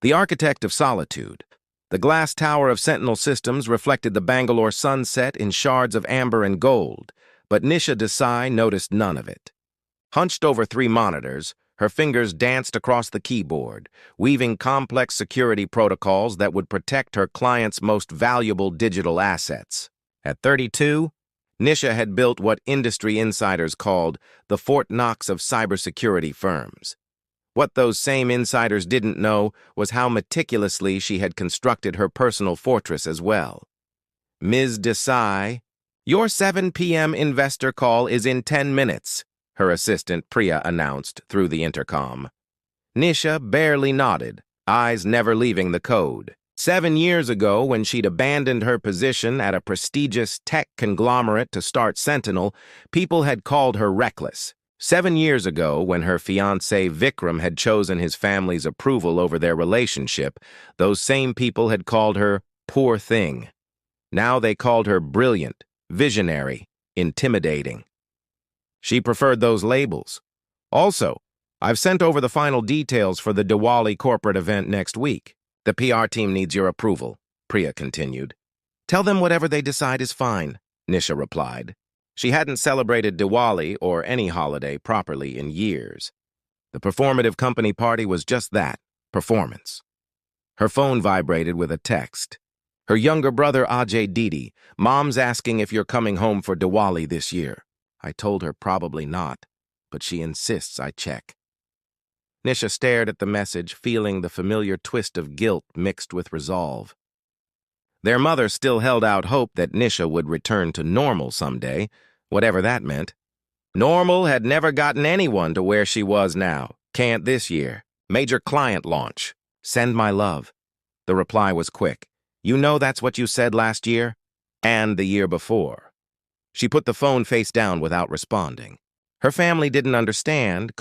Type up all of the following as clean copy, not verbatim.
The architect of solitude. The glass tower of Sentinel Systems reflected the Bangalore sunset in shards of amber and gold, but Nisha Desai noticed none of it. Hunched over 3 monitors, her fingers danced across the keyboard, weaving complex security protocols that would protect her client's most valuable digital assets. At 32, Nisha had built what industry insiders called the Fort Knox of cybersecurity firms. What those same insiders didn't know was how meticulously she had constructed her personal fortress as well. Ms. Desai, your 7 p.m. investor call is in 10 minutes, her assistant Priya announced through the intercom. Nisha barely nodded, eyes never leaving the code. 7 years ago, when she'd abandoned her position at a prestigious tech conglomerate to start Sentinel, people had called her reckless. 7 years ago, when her fiancé Vikram had chosen his family's approval over their relationship, those same people had called her poor thing. Now they called her brilliant, visionary, intimidating. She preferred those labels. Also, I've sent over the final details for the Diwali corporate event next week. The PR team needs your approval, Priya continued. Tell them whatever they decide is fine, Nisha replied. She hadn't celebrated Diwali or any holiday properly in years. The performative company party was just that, performance. Her phone vibrated with a text. Her younger brother Ajay Didi, Mom's asking if you're coming home for Diwali this year. I told her probably not, but she insists I check. Nisha stared at the message, feeling the familiar twist of guilt mixed with resolve. Their mother still held out hope that Nisha would return to normal someday, whatever that meant. Normal had never gotten anyone to where she was now. Can't this year. Major client launch. Send my love. The reply was quick. You know that's what you said last year? And the year before. She put the phone face down without responding. Her family couldn't understand,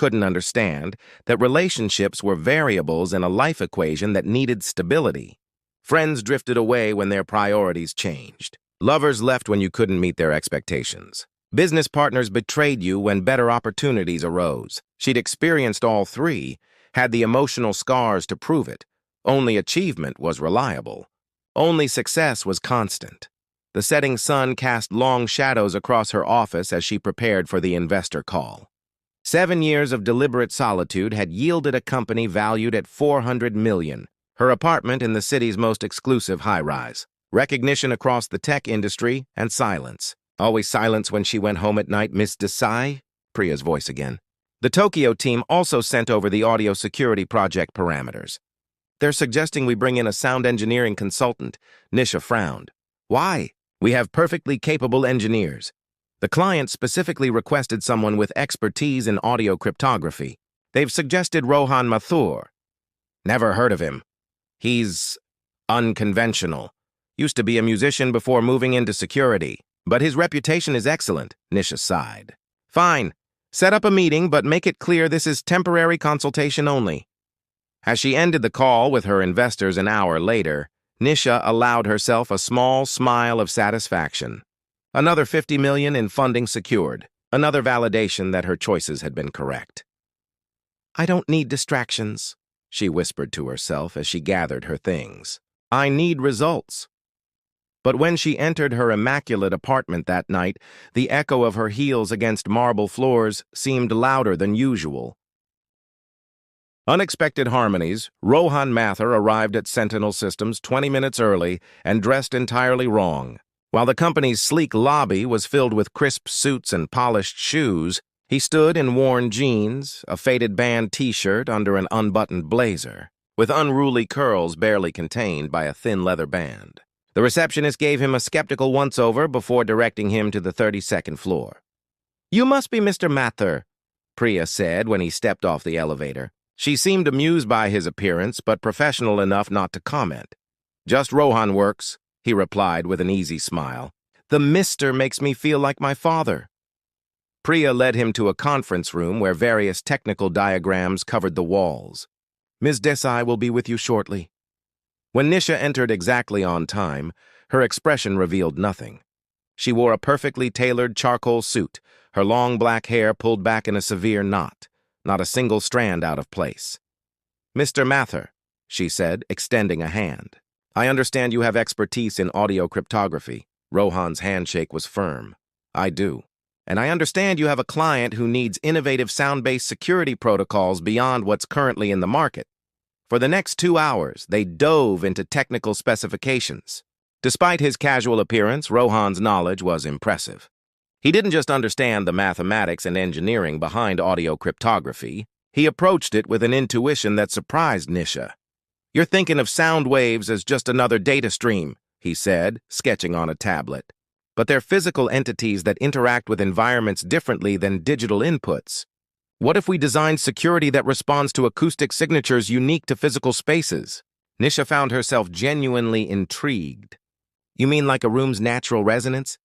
that relationships were variables in a life equation that needed stability. Friends drifted away when their priorities changed. Lovers left when you couldn't meet their expectations. Business partners betrayed you when better opportunities arose. She'd experienced all 3, had the emotional scars to prove it. Only achievement was reliable. Only success was constant. The setting sun cast long shadows across her office as she prepared for the investor call. 7 years of deliberate solitude had yielded a company valued at $400 million, her apartment in the city's most exclusive high-rise. Recognition across the tech industry, and silence. Always silence when she went home at night, Miss Desai? Priya's voice again. The Tokyo team also sent over the audio security project parameters. They're suggesting we bring in a sound engineering consultant. Nisha frowned. Why? We have perfectly capable engineers. The client specifically requested someone with expertise in audio cryptography. They've suggested Rohan Mathur. Never heard of him. He's unconventional. Used to be a musician before moving into security. But his reputation is excellent, Nisha sighed. Fine. Set up a meeting, but make it clear this is temporary consultation only. As she ended the call with her investors an hour later, Nisha allowed herself a small smile of satisfaction. Another $50 million in funding secured. Another validation that her choices had been correct. I don't need distractions, she whispered to herself as she gathered her things. I need results. But when she entered her immaculate apartment that night, the echo of her heels against marble floors seemed louder than usual. Unexpected harmonies, Rohan Mathur arrived at Sentinel Systems 20 minutes early and dressed entirely wrong. While the company's sleek lobby was filled with crisp suits and polished shoes, he stood in worn jeans, a faded band t-shirt under an unbuttoned blazer, with unruly curls barely contained by a thin leather band. The receptionist gave him a skeptical once-over before directing him to the 32nd floor. You must be Mr. Mathur, Priya said when he stepped off the elevator. She seemed amused by his appearance, but professional enough not to comment. Just Rohan works, he replied with an easy smile. The Mr. makes me feel like my father. Priya led him to a conference room where various technical diagrams covered the walls. Ms. Desai will be with you shortly. When Nisha entered exactly on time, her expression revealed nothing. She wore a perfectly tailored charcoal suit, her long black hair pulled back in a severe knot. Not a single strand out of place. Mr. Mathur, she said, extending a hand. I understand you have expertise in audio cryptography. Rohan's handshake was firm. I do. And I understand you have a client who needs innovative sound-based security protocols beyond what's currently in the market. For the next 2 hours, they dove into technical specifications. Despite his casual appearance, Rohan's knowledge was impressive. He didn't just understand the mathematics and engineering behind audio cryptography, he approached it with an intuition that surprised Nisha. You're thinking of sound waves as just another data stream, he said, sketching on a tablet. But they're physical entities that interact with environments differently than digital inputs. What if we design security that responds to acoustic signatures unique to physical spaces? Nisha found herself genuinely intrigued. You mean like a room's natural resonance?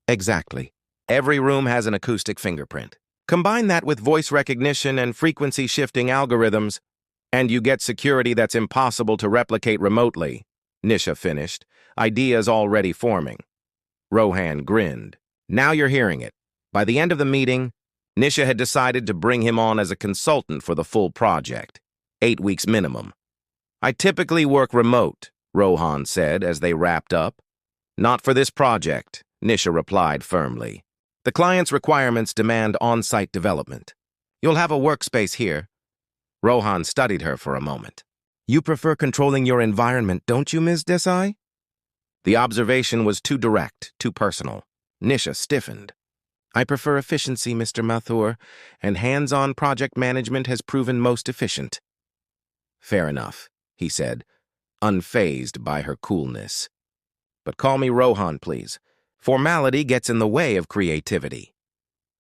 Exactly. Every room has an acoustic fingerprint. Combine that with voice recognition and frequency-shifting algorithms, and you get security that's impossible to replicate remotely, Nisha finished, ideas already forming. Rohan grinned. Now you're hearing it. By the end of the meeting, Nisha had decided to bring him on as a consultant for the full project, 8 weeks minimum. I typically work remote, Rohan said as they wrapped up. Not for this project, Nisha replied firmly. The client's requirements demand on-site development. You'll have a workspace here. Rohan studied her for a moment. You prefer controlling your environment, don't you, Ms. Desai? The observation was too direct, too personal. Nisha stiffened. I prefer efficiency, Mr. Mathur, and hands-on project management has proven most efficient. Fair enough, he said, unfazed by her coolness. But call me Rohan, please. Formality gets in the way of creativity.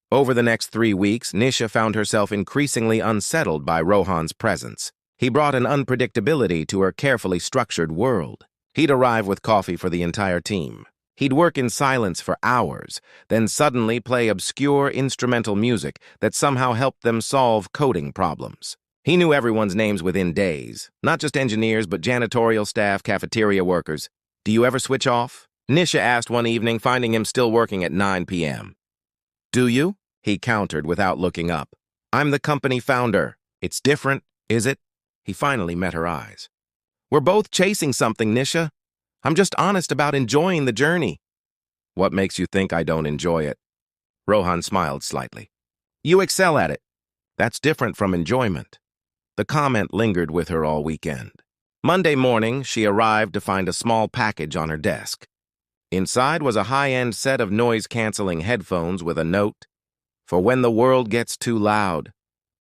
Over the next 3 weeks, Nisha found herself increasingly unsettled by Rohan's presence. He brought an unpredictability to her carefully structured world. He'd arrive with coffee for the entire team. He'd work in silence for hours, then suddenly play obscure instrumental music that somehow helped them solve coding problems. He knew everyone's names within days, not just engineers, but janitorial staff, cafeteria workers. Do you ever switch off? Nisha asked one evening, finding him still working at 9 p.m. Do you? He countered without looking up. I'm the company founder. It's different, is it? He finally met her eyes. We're both chasing something, Nisha. I'm just honest about enjoying the journey. What makes you think I don't enjoy it? Rohan smiled slightly. You excel at it. That's different from enjoyment. The comment lingered with her all weekend. Monday morning, she arrived to find a small package on her desk. Inside was a high-end set of noise-canceling headphones with a note, for when the world gets too loud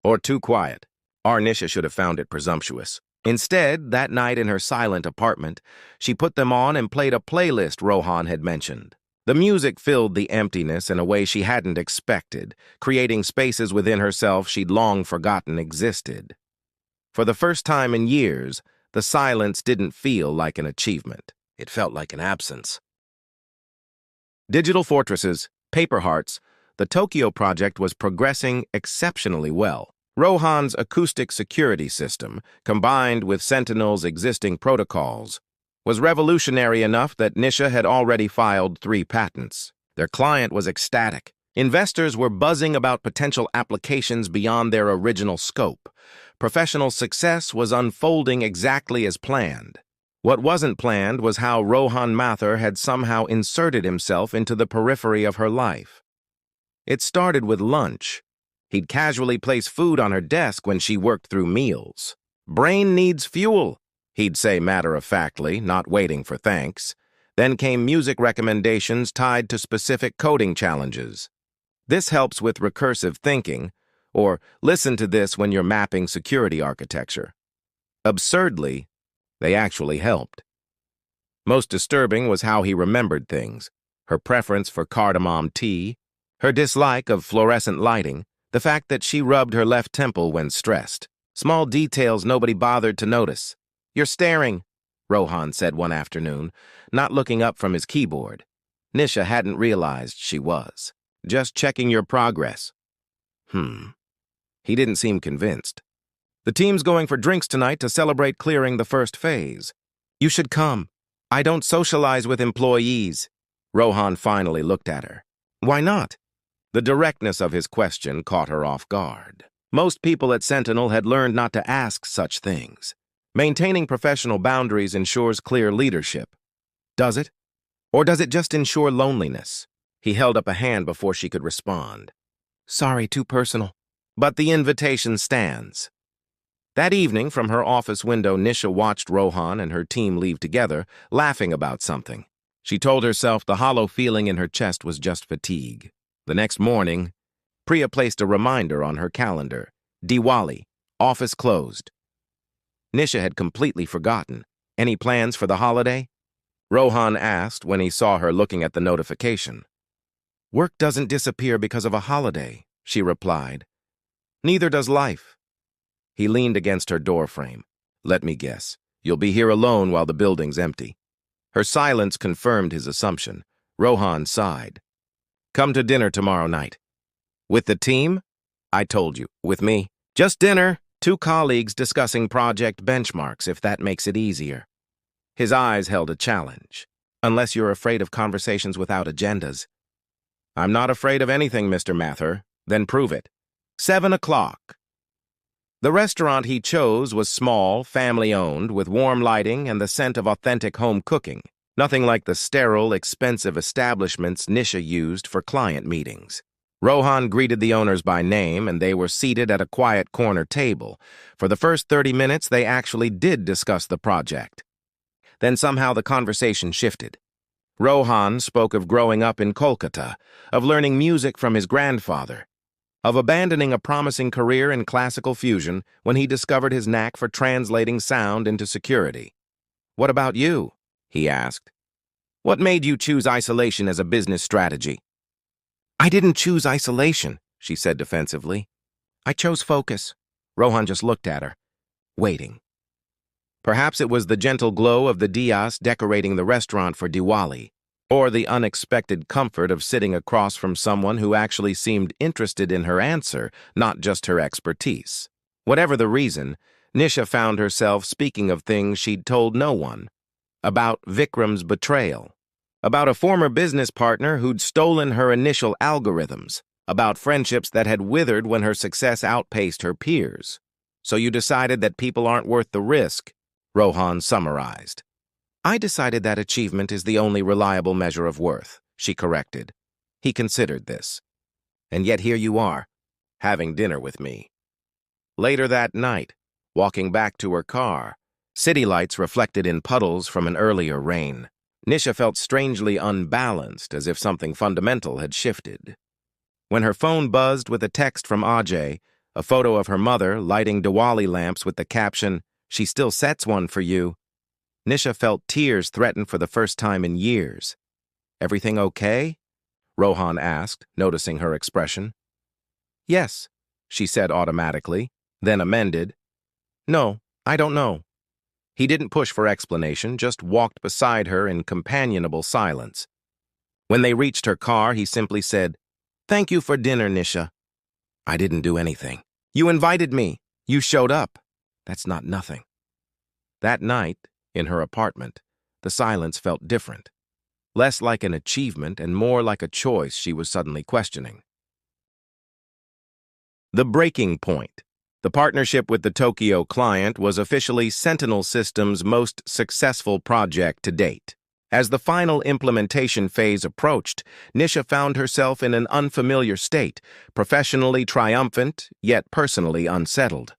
or too quiet. Our Nisha should have found it presumptuous. Instead, that night in her silent apartment, she put them on and played a playlist Rohan had mentioned. The music filled the emptiness in a way she hadn't expected, creating spaces within herself she'd long forgotten existed. For the first time in years, the silence didn't feel like an achievement. It felt like an absence. Digital fortresses, paper hearts, the Tokyo project was progressing exceptionally well. Rohan's acoustic security system, combined with Sentinel's existing protocols, was revolutionary enough that Nisha had already filed 3 patents. Their client was ecstatic. Investors were buzzing about potential applications beyond their original scope. Professional success was unfolding exactly as planned. What wasn't planned was how Rohan Mathur had somehow inserted himself into the periphery of her life. It started with lunch. He'd casually place food on her desk when she worked through meals. Brain needs fuel, he'd say matter-of-factly, not waiting for thanks. Then came music recommendations tied to specific coding challenges. This helps with recursive thinking, or listen to this when you're mapping security architecture. Absurdly, they actually helped. Most disturbing was how he remembered things. Her preference for cardamom tea, her dislike of fluorescent lighting, the fact that she rubbed her left temple when stressed. Small details nobody bothered to notice. You're staring, Rohan said one afternoon, not looking up from his keyboard. Nisha hadn't realized she was. Just checking your progress. He didn't seem convinced. The team's going for drinks tonight to celebrate clearing the first phase. You should come. I don't socialize with employees. Rohan finally looked at her. Why not? The directness of his question caught her off guard. Most people at Sentinel had learned not to ask such things. Maintaining professional boundaries ensures clear leadership. Does it? Or does it just ensure loneliness? He held up a hand before she could respond. Sorry, too personal. But the invitation stands. That evening, from her office window, Nisha watched Rohan and her team leave together, laughing about something. She told herself the hollow feeling in her chest was just fatigue. The next morning, Priya placed a reminder on her calendar. Diwali, office closed. Nisha had completely forgotten. Any plans for the holiday? Rohan asked when he saw her looking at the notification. Work doesn't disappear because of a holiday, she replied. Neither does life. He leaned against her doorframe. Let me guess. You'll be here alone while the building's empty. Her silence confirmed his assumption. Rohan sighed. Come to dinner tomorrow night. With the team? I told you. With me. Just dinner. 2 colleagues discussing project benchmarks, if that makes it easier. His eyes held a challenge. Unless you're afraid of conversations without agendas. I'm not afraid of anything, Mr. Mather. Then prove it. 7 o'clock. The restaurant he chose was small, family-owned, with warm lighting and the scent of authentic home cooking. Nothing like the sterile, expensive establishments Nisha used for client meetings. Rohan greeted the owners by name, and they were seated at a quiet corner table. For the first 30 minutes, they actually did discuss the project. Then somehow the conversation shifted. Rohan spoke of growing up in Kolkata, of learning music from his grandfather, of abandoning a promising career in classical fusion when he discovered his knack for translating sound into security. What about you? He asked. What made you choose isolation as a business strategy? I didn't choose isolation, she said defensively. I chose focus. Rohan just looked at her, waiting. Perhaps it was the gentle glow of the diyas decorating the restaurant for Diwali, or the unexpected comfort of sitting across from someone who actually seemed interested in her answer, not just her expertise. Whatever the reason, Nisha found herself speaking of things she'd told no one. About Vikram's betrayal. About a former business partner who'd stolen her initial algorithms. About friendships that had withered when her success outpaced her peers. So you decided that people aren't worth the risk, Rohan summarized. I decided that achievement is the only reliable measure of worth, she corrected. He considered this. And yet here you are, having dinner with me. Later that night, walking back to her car, city lights reflected in puddles from an earlier rain. Nisha felt strangely unbalanced, as if something fundamental had shifted. When her phone buzzed with a text from Ajay, a photo of her mother lighting Diwali lamps with the caption, "She still sets one for you," Nisha felt tears threaten for the first time in years. Everything okay? Rohan asked, noticing her expression. Yes, she said automatically, then amended. No, I don't know. He didn't push for explanation, just walked beside her in companionable silence. When they reached her car, he simply said, Thank you for dinner, Nisha. I didn't do anything. You invited me. You showed up. That's not nothing. That night, in her apartment, the silence felt different. Less like an achievement and more like a choice she was suddenly questioning. The breaking point. The partnership with the Tokyo client was officially Sentinel Systems' most successful project to date. As the final implementation phase approached, Nisha found herself in an unfamiliar state, professionally triumphant, yet personally unsettled.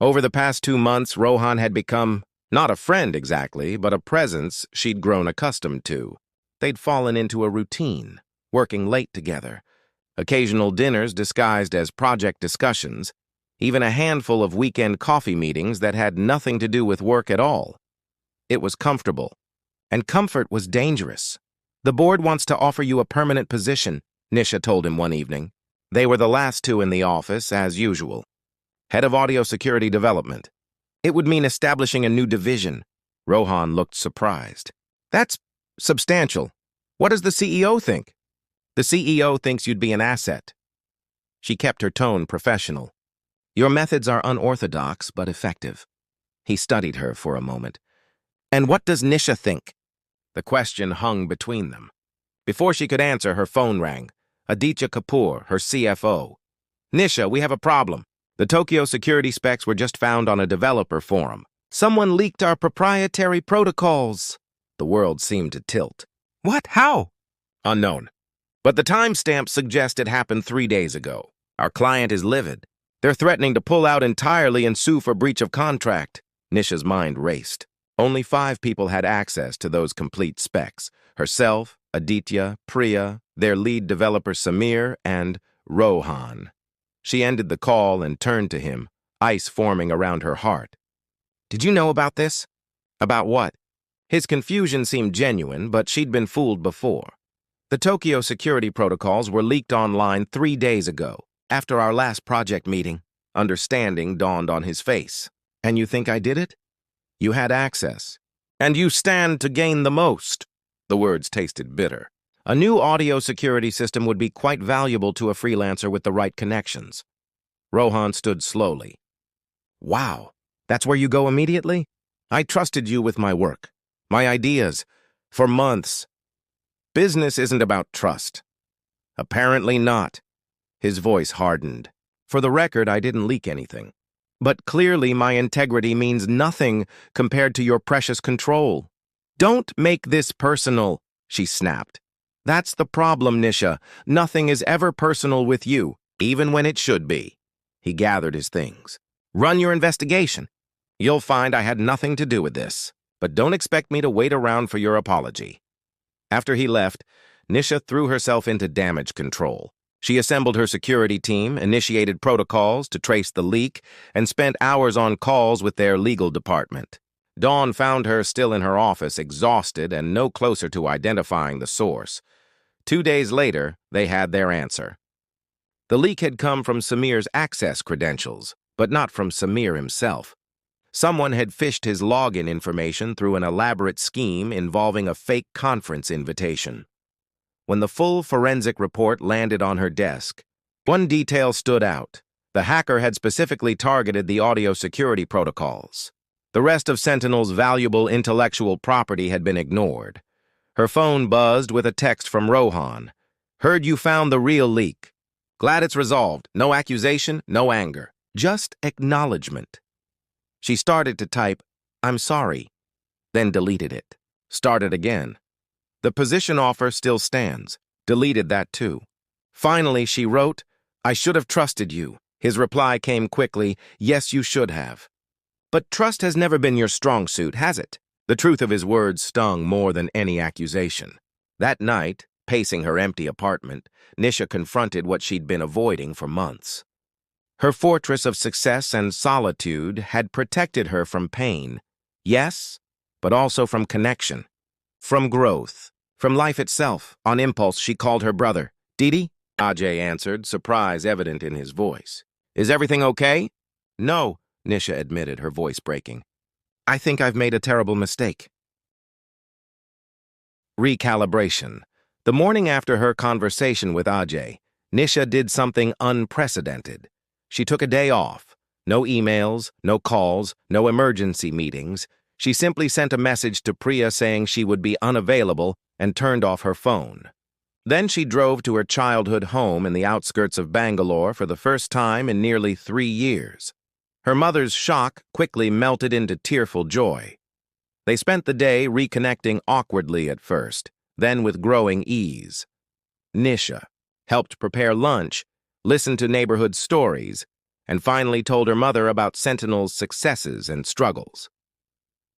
Over the past 2 months, Rohan had become, not a friend exactly, but a presence she'd grown accustomed to. They'd fallen into a routine, working late together. Occasional dinners disguised as project discussions, even a handful of weekend coffee meetings that had nothing to do with work at all. It was comfortable, and comfort was dangerous. The board wants to offer you a permanent position, Nisha told him one evening. They were the last two in the office, as usual. Head of Audio Security Development. It would mean establishing a new division. Rohan looked surprised. That's substantial. What does the CEO think? The CEO thinks you'd be an asset. She kept her tone professional. Your methods are unorthodox, but effective. He studied her for a moment. And what does Nisha think? The question hung between them. Before she could answer, her phone rang. Aditya Kapoor, her CFO. Nisha, we have a problem. The Tokyo security specs were just found on a developer forum. Someone leaked our proprietary protocols. The world seemed to tilt. What? How? Unknown. But the timestamp suggests it happened 3 days ago. Our client is livid. They're threatening to pull out entirely and sue for breach of contract. Nisha's mind raced. Only 5 people had access to those complete specs. Herself, Aditya, Priya, their lead developer Samir, and Rohan. She ended the call and turned to him, ice forming around her heart. Did you know about this? About what? His confusion seemed genuine, but she'd been fooled before. The Tokyo security protocols were leaked online 3 days ago, after our last project meeting. Understanding dawned on his face. And you think I did it? You had access. And you stand to gain the most. The words tasted bitter. A new audio security system would be quite valuable to a freelancer with the right connections. Rohan stood slowly. Wow, that's where you go immediately? I trusted you with my work, my ideas, for months. Business isn't about trust. Apparently not. His voice hardened. For the record, I didn't leak anything. But clearly my integrity means nothing compared to your precious control. Don't make this personal, she snapped. That's the problem, Nisha. Nothing is ever personal with you, even when it should be. He gathered his things. Run your investigation. You'll find I had nothing to do with this. But don't expect me to wait around for your apology. After he left, Nisha threw herself into damage control. She assembled her security team, initiated protocols to trace the leak, and spent hours on calls with their legal department. Dawn found her still in her office, exhausted and no closer to identifying the source. 2 days later, they had their answer. The leak had come from Samir's access credentials, but not from Samir himself. Someone had fished his login information through an elaborate scheme involving a fake conference invitation. When the full forensic report landed on her desk, one detail stood out. The hacker had specifically targeted the audio security protocols. The rest of Sentinel's valuable intellectual property had been ignored. Her phone buzzed with a text from Rohan. Heard you found the real leak. Glad it's resolved. No accusation, no anger. Just acknowledgement. She started to type, I'm sorry, then deleted it. Started again. The position offer still stands. Deleted that too. Finally, she wrote, I should have trusted you. His reply came quickly, yes, you should have. But trust has never been your strong suit, has it? The truth of his words stung more than any accusation. That night, pacing her empty apartment, Nisha confronted what she'd been avoiding for months. Her fortress of success and solitude had protected her from pain. Yes, but also from connection. From growth. From life itself. On impulse, she called her brother. Didi? Ajay answered, surprise evident in his voice. Is everything okay? No, Nisha admitted, her voice breaking. I think I've made a terrible mistake. Recalibration. The morning after her conversation with Ajay, Nisha did something unprecedented. She took a day off. No emails, no calls, no emergency meetings. She simply sent a message to Priya saying she would be unavailable and turned off her phone. Then she drove to her childhood home in the outskirts of Bangalore for the first time in nearly 3 years. Her mother's shock quickly melted into tearful joy. They spent the day reconnecting awkwardly at first, then with growing ease. Nisha helped prepare lunch, listened to neighborhood stories, and finally told her mother about Sentinel's successes and struggles.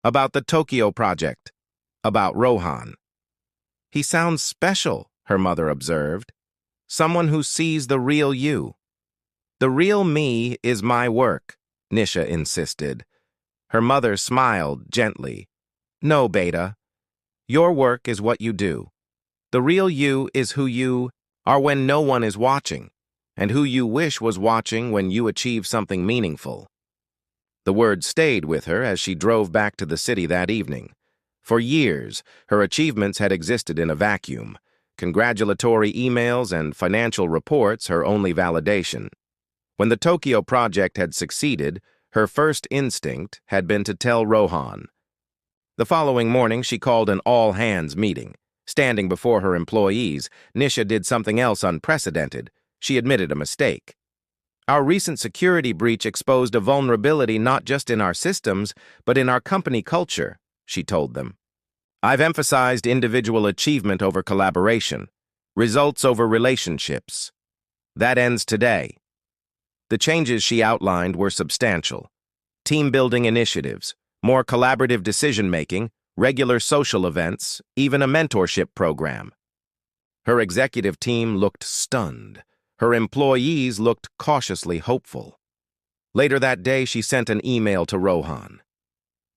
About the Tokyo project, about Rohan. He sounds special, her mother observed. Someone who sees the real you. The real me is my work, Nisha insisted. Her mother smiled gently. No, Beta. Your work is what you do. The real you is who you are when no one is watching, and who you wish was watching when you achieve something meaningful. The word stayed with her as she drove back to the city that evening. For years, her achievements had existed in a vacuum. Congratulatory emails and financial reports her only validation. When the Tokyo project had succeeded, her first instinct had been to tell Rohan. The following morning, she called an all-hands meeting. Standing before her employees, Nisha did something else unprecedented. She admitted a mistake. Our recent security breach exposed a vulnerability not just in our systems, but in our company culture, she told them. I've emphasized individual achievement over collaboration, results over relationships. That ends today. The changes she outlined were substantial. Team-building initiatives, more collaborative decision-making, regular social events, even a mentorship program. Her executive team looked stunned. Her employees looked cautiously hopeful. Later that day, she sent an email to Rohan.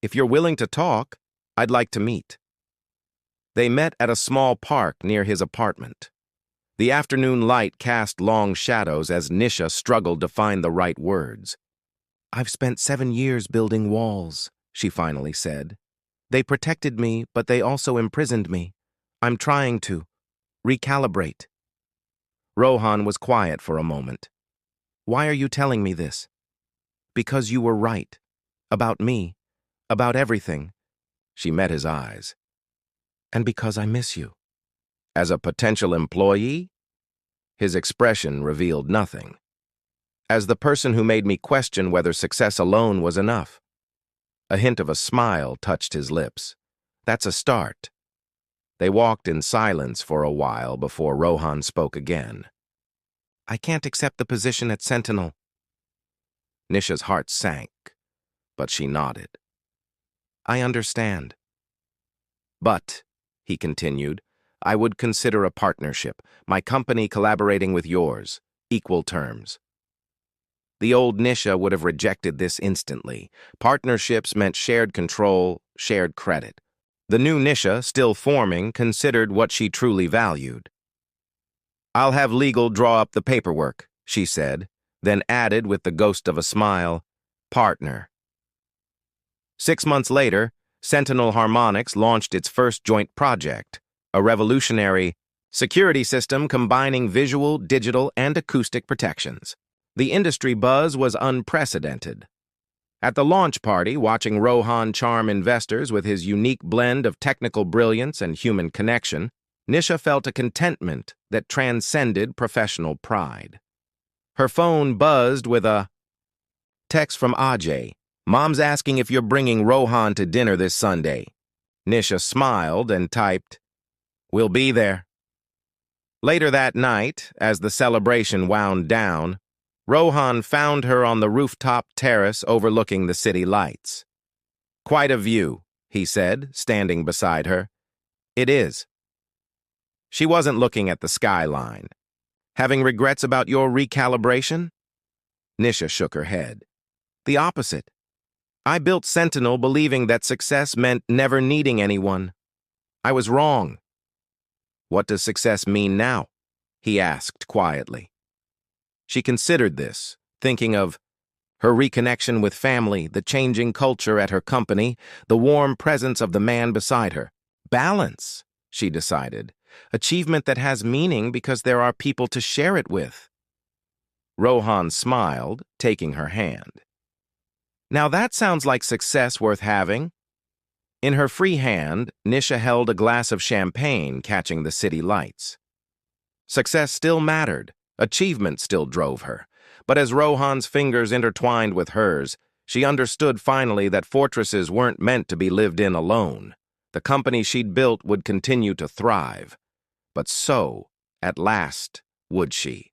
If you're willing to talk, I'd like to meet. They met at a small park near his apartment. The afternoon light cast long shadows as Nisha struggled to find the right words. I've spent 7 years building walls, she finally said. They protected me, but they also imprisoned me. I'm trying to recalibrate. Rohan was quiet for a moment. Why are you telling me this? Because you were right. About me. About everything. She met his eyes. And because I miss you. As a potential employee? His expression revealed nothing. As the person who made me question whether success alone was enough. A hint of a smile touched his lips. That's a start. They walked in silence for a while before Rohan spoke again. I can't accept the position at Sentinel. Nisha's heart sank, but she nodded. I understand. But, he continued, I would consider a partnership, my company collaborating with yours, equal terms. The old Nisha would have rejected this instantly. Partnerships meant shared control, shared credit. The new Nisha, still forming, considered what she truly valued. I'll have legal draw up the paperwork, she said, then added with the ghost of a smile, partner. 6 months later, Sentinel Harmonics launched its first joint project, a revolutionary security system combining visual, digital, and acoustic protections. The industry buzz was unprecedented. At the launch party, watching Rohan charm investors with his unique blend of technical brilliance and human connection, Nisha felt a contentment that transcended professional pride. Her phone buzzed with a text from Ajay. Mom's asking if you're bringing Rohan to dinner this Sunday. Nisha smiled and typed, We'll be there. Later that night, as the celebration wound down, Rohan found her on the rooftop terrace overlooking the city lights. Quite a view, he said, standing beside her. It is. She wasn't looking at the skyline. Having regrets about your recalibration? Nisha shook her head. The opposite. I built Sentinel believing that success meant never needing anyone. I was wrong. What does success mean now? He asked quietly. She considered this, thinking of her reconnection with family, the changing culture at her company, the warm presence of the man beside her. Balance, she decided. Achievement that has meaning because there are people to share it with. Rohan smiled, taking her hand. Now that sounds like success worth having. In her free hand, Nisha held a glass of champagne catching the city lights. Success still mattered. Achievement still drove her. But as Rohan's fingers intertwined with hers, she understood finally that fortresses weren't meant to be lived in alone. The company she'd built would continue to thrive. But so, at last, would she.